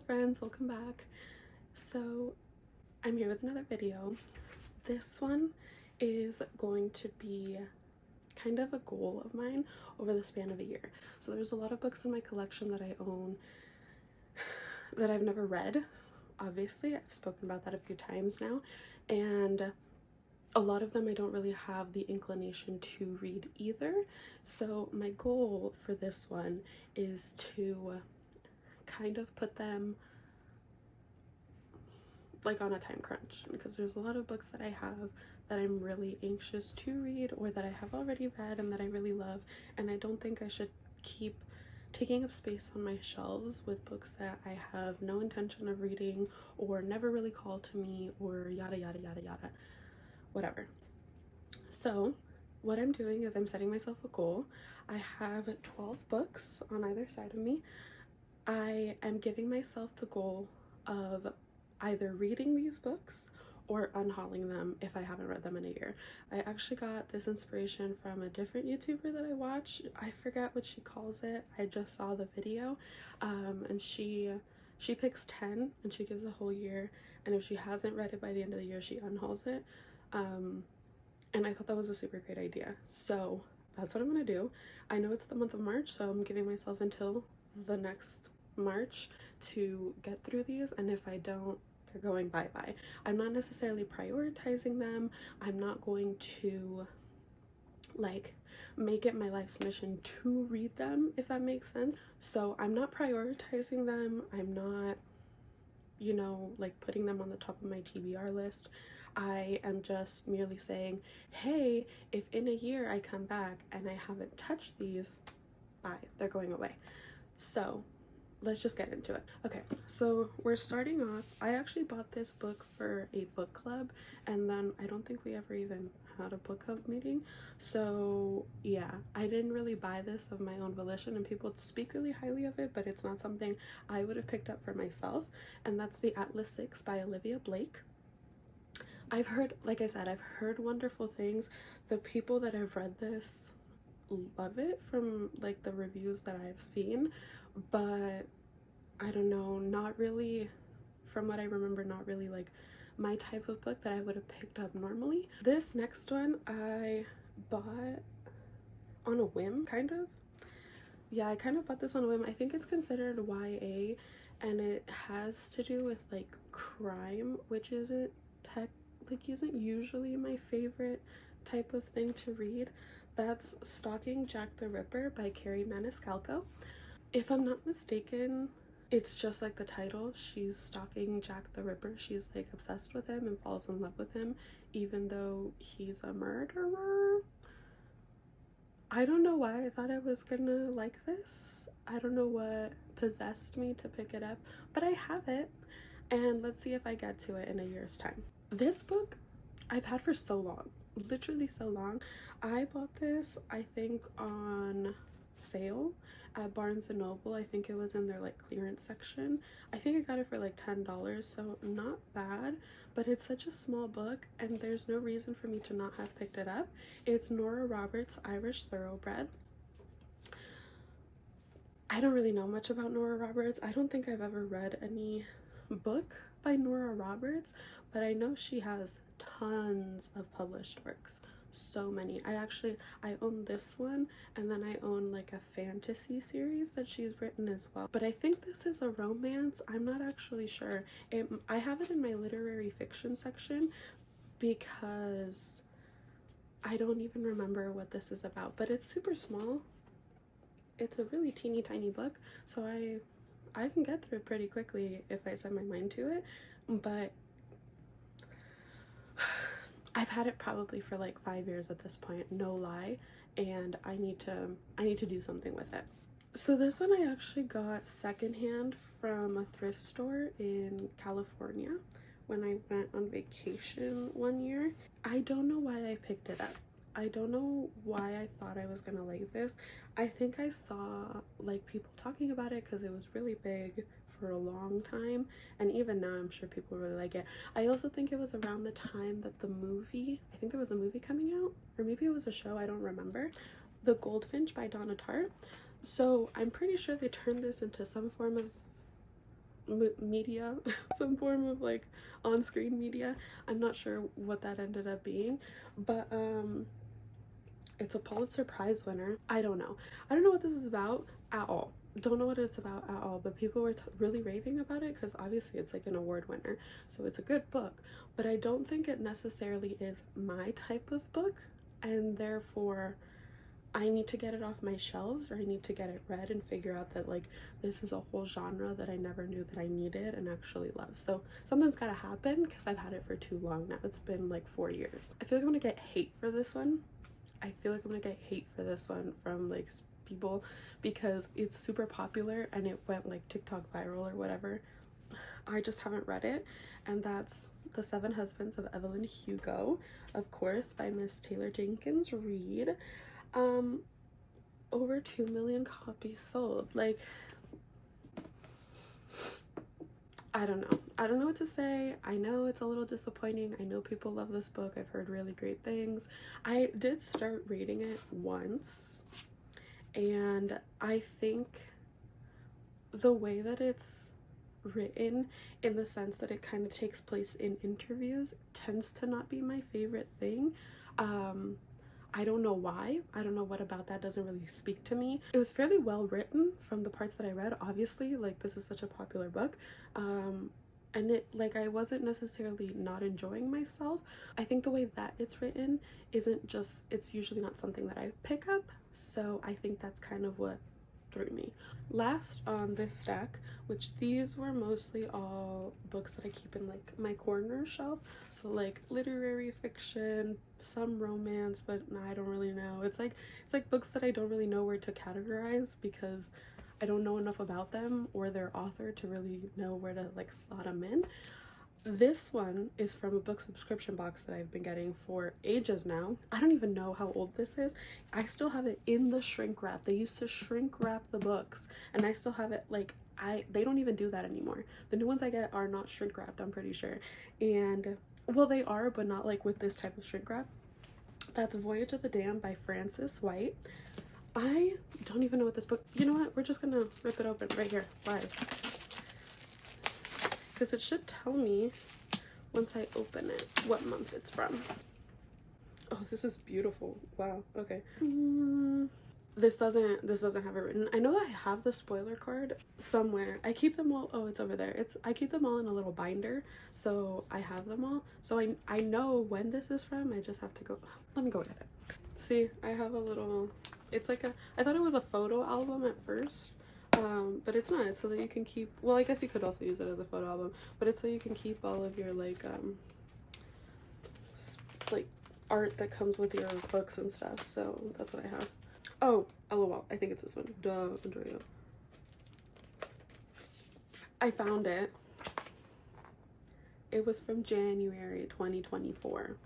friends, welcome back. So I'm here with another video. This one is going to be kind of a goal of mine over the span of a year. So there's a lot of books in my collection that I own that I've never read. Obviously, I've spoken about that a few times now, and a lot of them I don't really have the inclination to read either. So my goal for this one is to kind of put them like on a time crunch, because there's a lot of books that I have that I'm really anxious to read or that I have already read and that I really love, and I don't think I should keep taking up space on my shelves with books that I have no intention of reading or never really called to me or yada yada yada yada, whatever. So what I'm doing is I'm setting myself a goal. I have 12 books on either side of me. I am giving myself the goal of either reading these books or unhauling them if I haven't read them in a year. I actually got this inspiration from a different YouTuber that I watch. I forget what she calls it. I just saw the video, and she picks 10 and she gives a whole year, and if she hasn't read it by the end of the year, she unhauls it. And I thought that was a super great idea. So that's what I'm gonna do. I know it's the month of March, so I'm giving myself until the next March to get through these, and if I don't, they're going bye-bye. I'm not necessarily prioritizing them. I'm not going to like make it my life's mission to read them, if that makes sense. So I'm not prioritizing them. I'm not, you know, like putting them on the top of my TBR list. I am just merely saying, hey, if in a year I come back and I haven't touched these, bye, they're going away. So let's just get into it. Okay, so we're starting off. I actually bought this book for a book club, and then I don't think we ever even had a book club meeting. So yeah, I didn't really buy this of my own volition, and people speak really highly of it, but it's not something I would have picked up for myself, and that's The Atlas 6 by Olivia Blake. I've heard, like I said, I've heard wonderful things. The people that have read this love it from like the reviews that I've seen, but I don't know, not really, from what I remember, not really like my type of book that I would have picked up normally. This next one I bought on a whim, kind of. Yeah, I kind of bought this on a whim. I think it's considered YA, and it has to do with like crime, which isn't usually my favorite type of thing to read. That's Stalking Jack the Ripper by Carrie Maniscalco. If I'm not mistaken, it's just like the title. She's stalking Jack the Ripper. She's like obsessed with him and falls in love with him even though he's a murderer. I don't know why I thought I was gonna like this. I don't know what possessed me to pick it up, but I have it, and let's see if I get to it in a year's time. This book I've had for so long, literally so long. I bought this, I think, on sale at Barnes and Noble. I think it was in their like clearance section. I think I got it for like $10, so not bad, but it's such a small book and there's no reason for me to not have picked it up. It's Nora Roberts' Irish Thoroughbred. I don't really know much about Nora Roberts. I don't think I've ever read any book by Nora Roberts, but I know she has tons of published works. So many. I own this one, and then I own like a fantasy series that she's written as well, but I think this is a romance. I'm not actually sure. I have it in my literary fiction section because I don't even remember what this is about, but it's super small. It's a really teeny tiny book, so I can get through it pretty quickly if I set my mind to it, but I've had it probably for like 5 years at this point, no lie, and I need to do something with it. So this one I actually got secondhand from a thrift store in California when I went on vacation one year. I don't know why I picked it up. I don't know why I thought I was gonna like this. I think I saw like people talking about it because it was really big for a long time, and even now I'm sure people really like it. I also think it was around the time that I think there was a movie coming out, or maybe it was a show, I don't remember, The Goldfinch by Donna Tartt. So I'm pretty sure they turned this into some form of media, some form of like on-screen media. I'm not sure what that ended up being, but it's a Pulitzer Prize winner. I don't know what this is about at all. Don't know what it's about at all, but people were really raving about it because obviously it's like an award winner, so it's a good book, but I don't think it necessarily is my type of book, and therefore I need to get it off my shelves, or I need to get it read and figure out that like this is a whole genre that I never knew that I needed and actually love. So something's gotta happen because I've had it for too long now. It's been like 4 years. I feel like I'm gonna get hate for this one. From like people because it's super popular and it went like TikTok viral or whatever. I just haven't read it, and that's The Seven Husbands of Evelyn Hugo, of course, by Miss Taylor Jenkins Reid. Over 2 million copies sold. Like, I don't know what to say. I know it's a little disappointing. I know people love this book. I've heard really great things. I did start reading it once, and I think the way that it's written, in the sense that it kind of takes place in interviews, tends to not be my favorite thing. I don't know why. I don't know what about that doesn't really speak to me. It was fairly well written from the parts that I read. Obviously, like, this is such a popular book. And it, like, I wasn't necessarily not enjoying myself. I think the way that it's written isn't just, it's usually not something that I pick up. So I think that's kind of what threw me. Last on this stack, which these were mostly all books that I keep in like my corner shelf, so like literary fiction, some romance, but I don't really know. It's like books that I don't really know where to categorize because I don't know enough about them or their author to really know where to like slot them in. This one is from a book subscription box that I've been getting for ages now. I don't even know how old this is. I still have it in the shrink wrap. They used to shrink wrap the books, and I still have it. Like, they don't even do that anymore. The new ones I get are not shrink wrapped, I'm pretty sure. And well, they are, but not like with this type of shrink wrap. That's Voyage of the Dam by Frances White. I don't even know what this book, you know what, we're just gonna rip it open right here live, because it should tell me once I open it what month it's from. Oh, this is beautiful. Wow. Okay. This doesn't have it written. I know that I have the spoiler card somewhere. I keep them all. Oh, it's over there. I keep them all in a little binder, so I have them all. So I know when this is from. I just have to go. Let me go get it. See, I have a little. It's like I thought it was a photo album at first. But it's not. It's so that you can keep, well, I guess you could also use it as a photo album, but it's so you can keep all of your like art that comes with your books and stuff. So that's what I have. Oh, LOL, I think it's this one. Duh, dreyuh. I found it. It was from January 2024.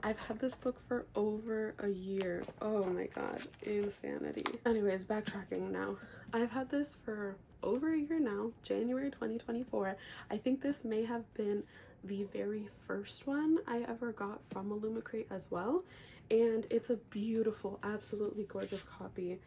I've had this book for over a year. Oh my god, insanity. Anyways, backtracking now. I've had this for over a year now, January 2024. I think this may have been the very first one I ever got from Illumicrate as well. And it's a beautiful, absolutely gorgeous copy.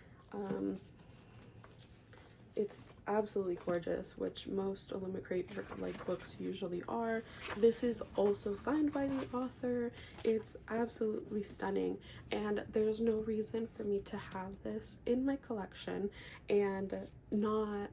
It's absolutely gorgeous, which most Illumicrate like books usually are. This is also signed by the author. It's absolutely stunning, and there's no reason for me to have this in my collection and not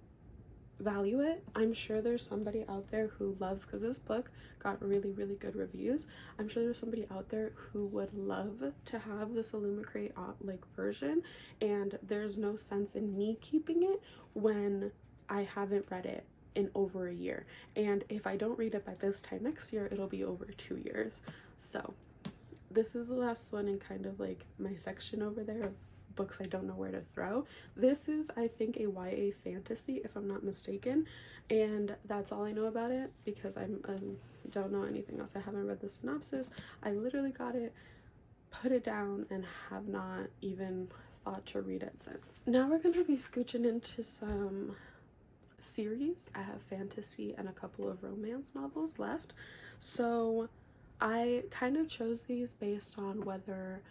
value it. I'm sure there's somebody out there who loves, because this book got really, really good reviews. I'm sure there's somebody out there who would love to have this Illumicrate like version, and there's no sense in me keeping it when I haven't read it in over a year. And if I don't read it by this time next year, it'll be over 2 years. So this is the last one in kind of like my section over there of books I don't know where to throw. This is, I think, a YA fantasy, if I'm not mistaken, and that's all I know about it because I don't know anything else. I haven't read the synopsis. I literally got it, put it down, and have not even thought to read it since. Now we're going to be scooching into some series. I have fantasy and a couple of romance novels left, so I kind of chose these based on whether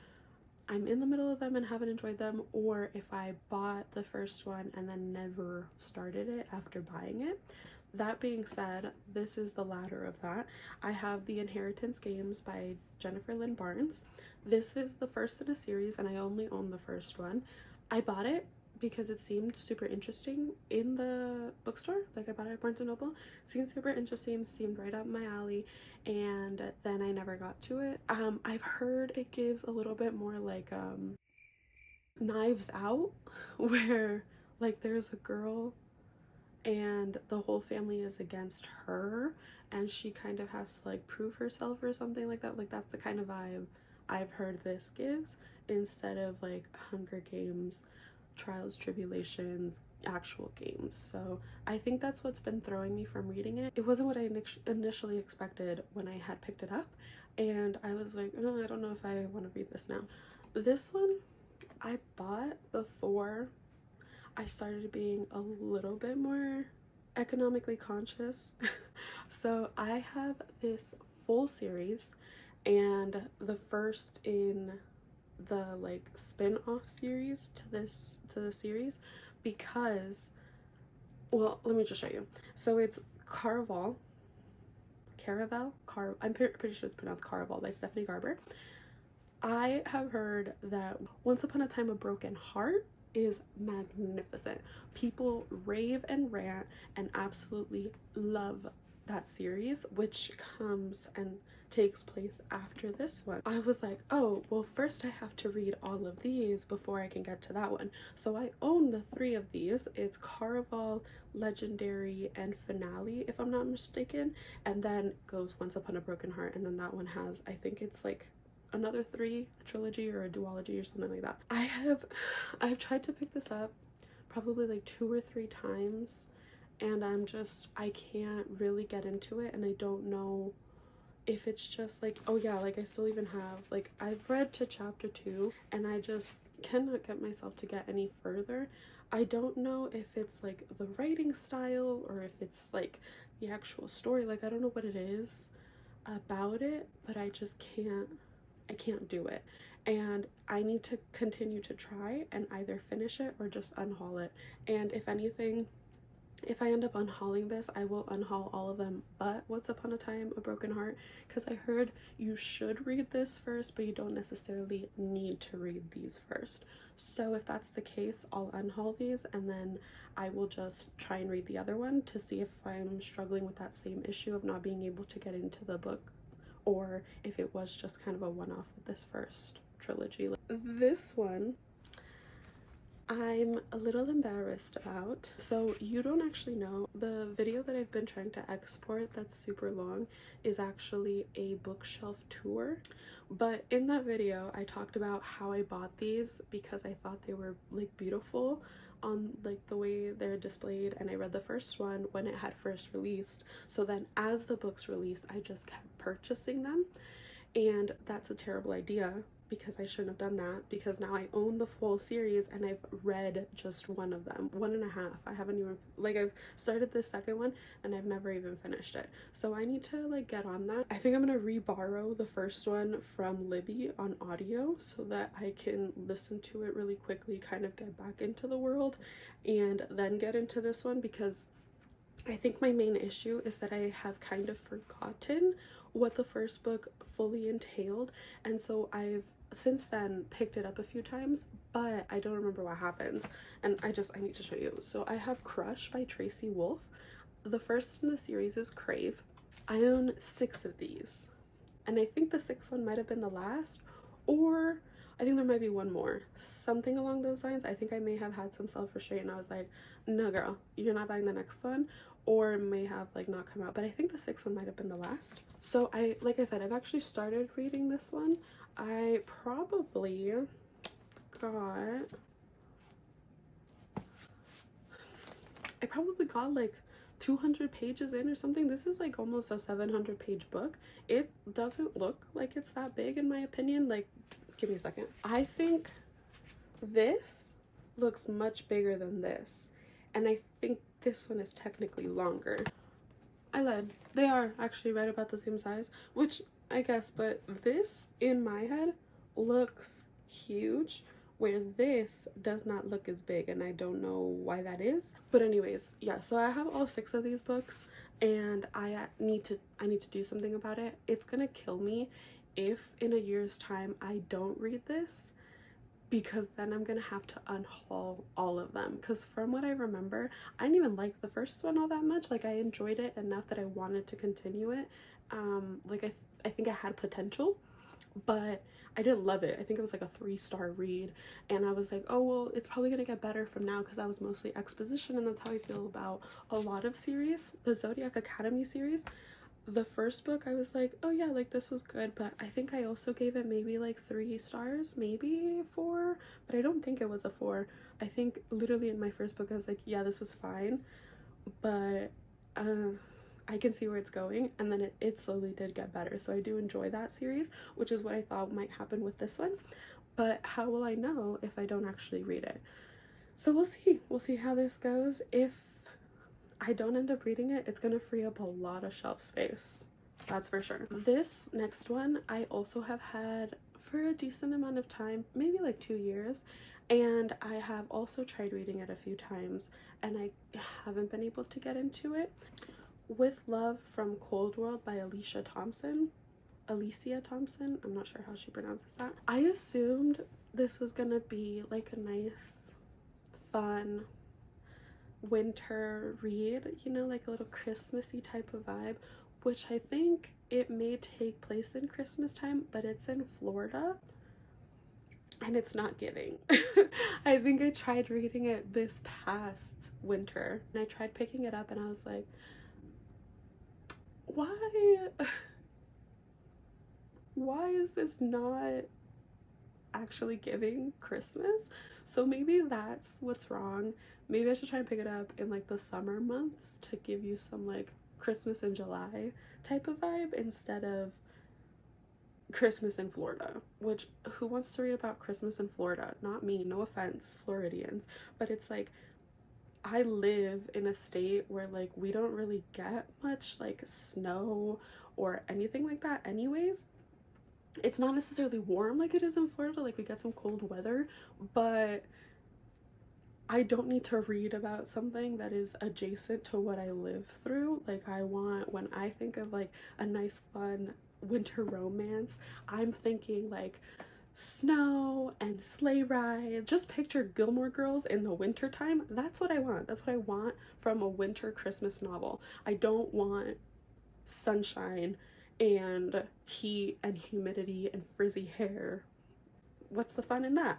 I'm in the middle of them and haven't enjoyed them, or if I bought the first one and then never started it after buying it. That being said, this is the latter of that. I have The Inheritance Games by Jennifer Lynn Barnes. This is the first in a series, and I only own the first one. I bought it because it seemed super interesting in the bookstore. Like, I bought it at Barnes & Noble. It seemed super interesting, seemed right up my alley, and then I never got to it. I've heard it gives a little bit more like Knives Out, where like there's a girl and the whole family is against her and she kind of has to like prove herself or something like that. Like, that's the kind of vibe I've heard this gives, instead of like Hunger Games, trials, tribulations, actual games. So I think that's what's been throwing me from reading it. It wasn't what I initially expected when I had picked it up, and I was like, oh, I don't know if I want to read this now. This one I bought before I started being a little bit more economically conscious. So I have this full series, and the first in the like spin-off series to the series, because, well, let me just show you. So it's I'm pretty sure it's pronounced Caraval by Stephanie Garber. I have heard that Once Upon a Time a Broken Heart is magnificent. People rave and rant and absolutely love that series, which comes and takes place after this one. I was like, oh, well, first I have to read all of these before I can get to that one. So I own the 3 of these. It's Caraval, Legendary, and Finale, if I'm not mistaken, and then goes Once Upon a Broken Heart, and then that one has, I think it's like another 3, a trilogy or a duology or something like that. I've tried to pick this up probably like 2 or 3 times, and I can't really get into it, and I don't know if it's just like, oh yeah, like I still even have, like, I've read to chapter 2 and I just cannot get myself to get any further. I don't know if it's like the writing style or if it's like the actual story. Like, I don't know what it is about it, but I can't do it, and I need to continue to try and either finish it or just unhaul it. And if anything, if I end up unhauling this, I will unhaul all of them but Once Upon a Time a Broken Heart, because I heard you should read this first, but you don't necessarily need to read these first. So if that's the case, I'll unhaul these, and then I will just try and read the other one to see if I'm struggling with that same issue of not being able to get into the book, or if it was just kind of a one-off with this first trilogy. This one I'm a little embarrassed about. So you don't actually know, the video that I've been trying to export that's super long is actually a bookshelf tour. But in that video, I talked about how I bought these because I thought they were like beautiful on like the way they're displayed, and I read the first one when it had first released. So then as the books released, I just kept purchasing them, and that's a terrible idea because I shouldn't have done that, because now I own the full series and I've read just one of them, 1.5. I haven't even, like, I've started the second one and I've never even finished it. So I need to like get on that. I think I'm gonna re-borrow the first one from Libby on audio so that I can listen to it really quickly, kind of get back into the world, and then get into this one, because I think my main issue is that I have kind of forgotten what the first book fully entailed, and so I've since then picked it up a few times, but I don't remember what happens, and I need to show you. So I have Crush by Tracy Wolff. The first in the series is Crave. I own 6 of these, and I think the 6th one might have been the last, or I think there might be one more, something along those lines. I think I may have had some self-restraint and I was like, no girl, you're not buying the next one, or it may have like not come out, but I think the 6th one might have been the last. So like I said, I've actually started reading this one. I probably got like 200 pages in or something. This is like almost a 700-page book. It doesn't look like it's that big in my opinion. Like, give me a second. I think this looks much bigger than this, and I think this one is technically longer. I lied. They are actually right about the same size, which I guess, but this in my head looks huge, where this does not look as big, and I don't know why that is. But anyways, yeah, so I have all 6 of these books, and I need to do something about it. It's gonna kill me if in a year's time I don't read this, because then I'm gonna have to unhaul all of them. Because from what I remember, I didn't even like the first one all that much. Like, I enjoyed it enough that I wanted to continue it. Like, I think I had potential, but I didn't love it. I think it was like a 3-star read, and I was like, oh well, it's probably gonna get better from now, because that was mostly exposition, and that's how I feel about a lot of series. The Zodiac Academy series, the first book, I was like, oh yeah, like this was good, but I think I also gave it maybe like 3 stars, maybe 4, but I don't think it was a 4. I think literally in my first book I was like, yeah, this was fine, but I can see where it's going, and then it slowly did get better. So I do enjoy that series, which is what I thought might happen with this one. But how will I know if I don't actually read it? So we'll see how this goes. If I don't end up reading it, it's gonna free up a lot of shelf space, that's for sure. This next one I also have had for a decent amount of time, maybe like 2 years, and I have also tried reading it a few times, and I haven't been able to get into it. With Love from Cold World by Alicia Thompson, I'm not sure how she pronounces that. I assumed this was gonna be like a nice, fun winter read, you know, like a little Christmassy type of vibe, which I think it may take place in Christmas time, but it's in Florida, and it's not giving. I think I tried reading it this past winter, and I tried picking it up, and I was like, why is this not actually giving Christmas? So maybe that's what's wrong. Maybe I should try and pick it up in like the summer months to give you some like Christmas in July type of vibe, instead of Christmas in Florida, which, who wants to read about Christmas in Florida? Not me, no offense, Floridians, but it's like, I live in a state where like we don't really get much like snow or anything like that anyways. It's not necessarily warm like it is in Florida, like we get some cold weather, but I don't need to read about something that is adjacent to what I live through. Like, I want, when I think of like a nice fun winter romance, I'm thinking like snow and sleigh rides. Just picture Gilmore Girls in the winter time. That's what I want. That's what I want from a winter Christmas novel. I don't want sunshine and heat and humidity and frizzy hair. What's the fun in that?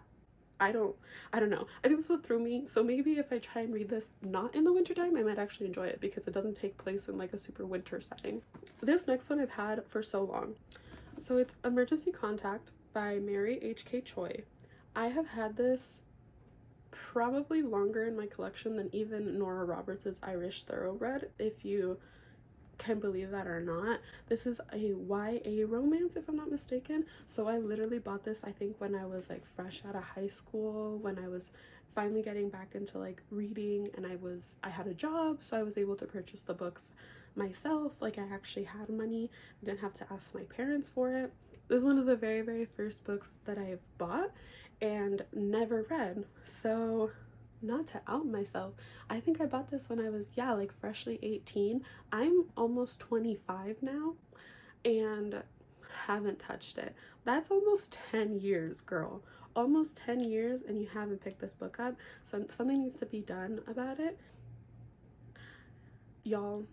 I don't know. I think that's what threw me. So maybe if I try and read this not in the winter time, I might actually enjoy it, because it doesn't take place in like a super winter setting. This next one I've had for so long. So it's Emergency Contact by Mary H.K. Choi. I have had this probably longer in my collection than even Nora Roberts' Irish Thoroughbred, if you can believe that or not. This is a YA romance, if I'm not mistaken. So I literally bought this, I think, when I was like fresh out of high school, when I was finally getting back into like reading, and I had a job, so I was able to purchase the books myself. Like, I actually had money. I didn't have to ask my parents for it. This is one of the very, very first books that I've bought and never read. So, not to out myself, I think I bought this when I was, yeah, like freshly 18. I'm almost 25 now and haven't touched it. That's almost 10 years, girl. Almost 10 years, and you haven't picked this book up. So something needs to be done about it. Y'all,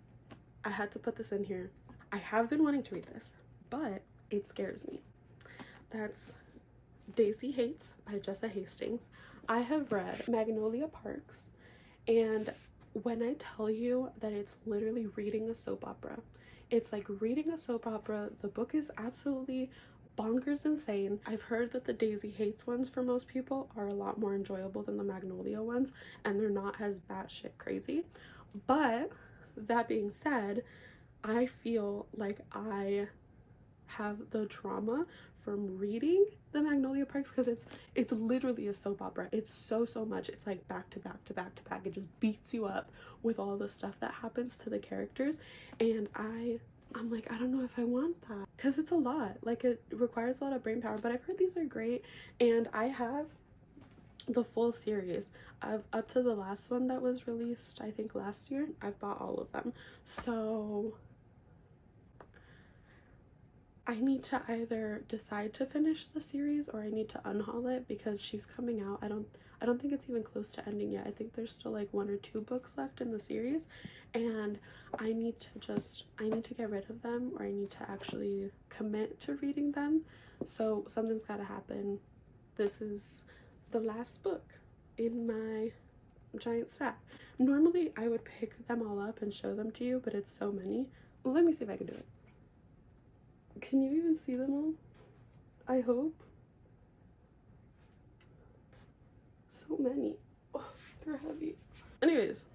I had to put this in here. I have been wanting to read this, but it scares me. That's Daisy Hates by Jessa Hastings. I have read Magnolia Parks, and when I tell you that it's literally reading a soap opera, it's like reading a soap opera. The book is absolutely bonkers insane. I've heard that the Daisy Hates ones for most people are a lot more enjoyable than the Magnolia ones, and they're not as batshit crazy. But that being said, I feel like I have the trauma from reading the Magnolia Parks, because it's literally a soap opera. It's so much. It's like back to back to back to back. It just beats you up with all the stuff that happens to the characters, and I'm like, I don't know if I want that, because it's a lot. Like, it requires a lot of brain power. But I've heard these are great, and I have the full series. I've up to the last one that was released, I think last year. I've bought all of them. So I need to either decide to finish the series or I need to unhaul it because she's coming out. I don't think it's even close to ending yet. I think there's still like 1 or 2 books left in the series, and I need to get rid of them, or I need to actually commit to reading them. So something's got to happen. This is the last book in my giant stack. Normally I would pick them all up and show them to you, but it's so many. Let me see if I can do it. Can you even see them all? I hope. So many. Oh, they're heavy. Anyways,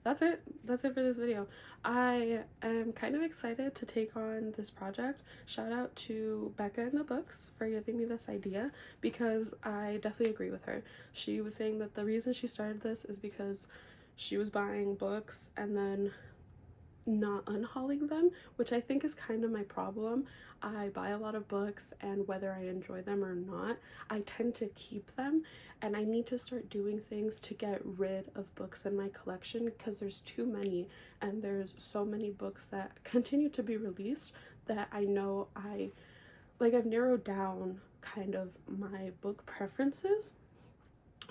that's it for this video. I am kind of excited to take on this project. Shout out to Becca in the Books for giving me this idea, because I definitely agree with her. She was saying that the reason she started this is because she was buying books and then not unhauling them, which I think is kind of my problem. I buy a lot of books, and whether I enjoy them or not, I tend to keep them, and I need to start doing things to get rid of books in my collection because there's too many, and there's so many books that continue to be released that I know I've narrowed down kind of my book preferences.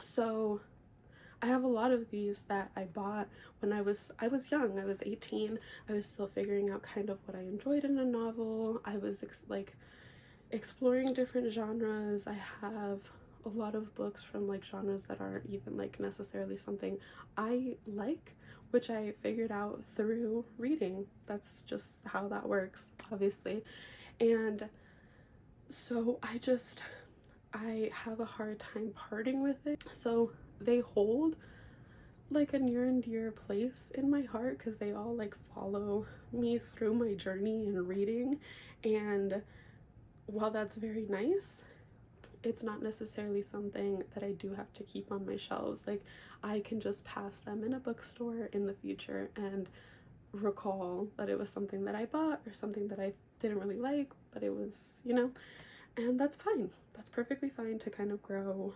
So I have a lot of these that I bought when I was young. I was 18. I was still figuring out kind of what I enjoyed in a novel. I was exploring different genres. I have a lot of books from like genres that aren't even like necessarily something I like, which I figured out through reading. That's just how that works, obviously. And so I have a hard time parting with it. So they hold like a near and dear place in my heart because they all like follow me through my journey in reading. And while that's very nice, it's not necessarily something that I do have to keep on my shelves. Like, I can just pass them in a bookstore in the future and recall that it was something that I bought or something that I didn't really like, but it was, and that's fine. That's perfectly fine to kind of grow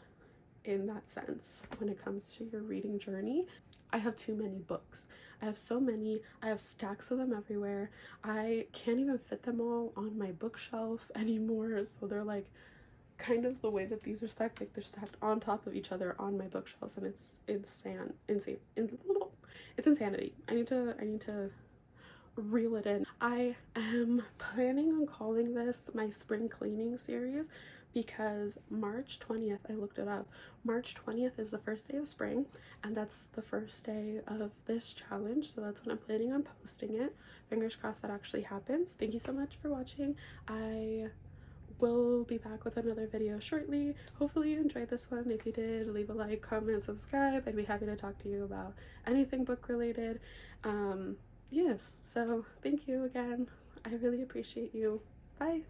in that sense when it comes to your reading journey. I have too many books. I have so many. I have stacks of them everywhere. I can't even fit them all on my bookshelf anymore, so they're like kind of the way that these are stacked, like they're stacked on top of each other on my bookshelves, and it's insane. It's insanity. I need to reel it in. I am planning on calling this my spring cleaning series because March 20th, I looked it up, March 20th is the first day of spring, and that's the first day of this challenge, so that's when I'm planning on posting it. Fingers crossed that actually happens. Thank you so much for watching. I will be back with another video shortly. Hopefully you enjoyed this one. If you did, leave a like, comment, subscribe. I'd be happy to talk to you about anything book related. Yes, so thank you again. I really appreciate you. Bye.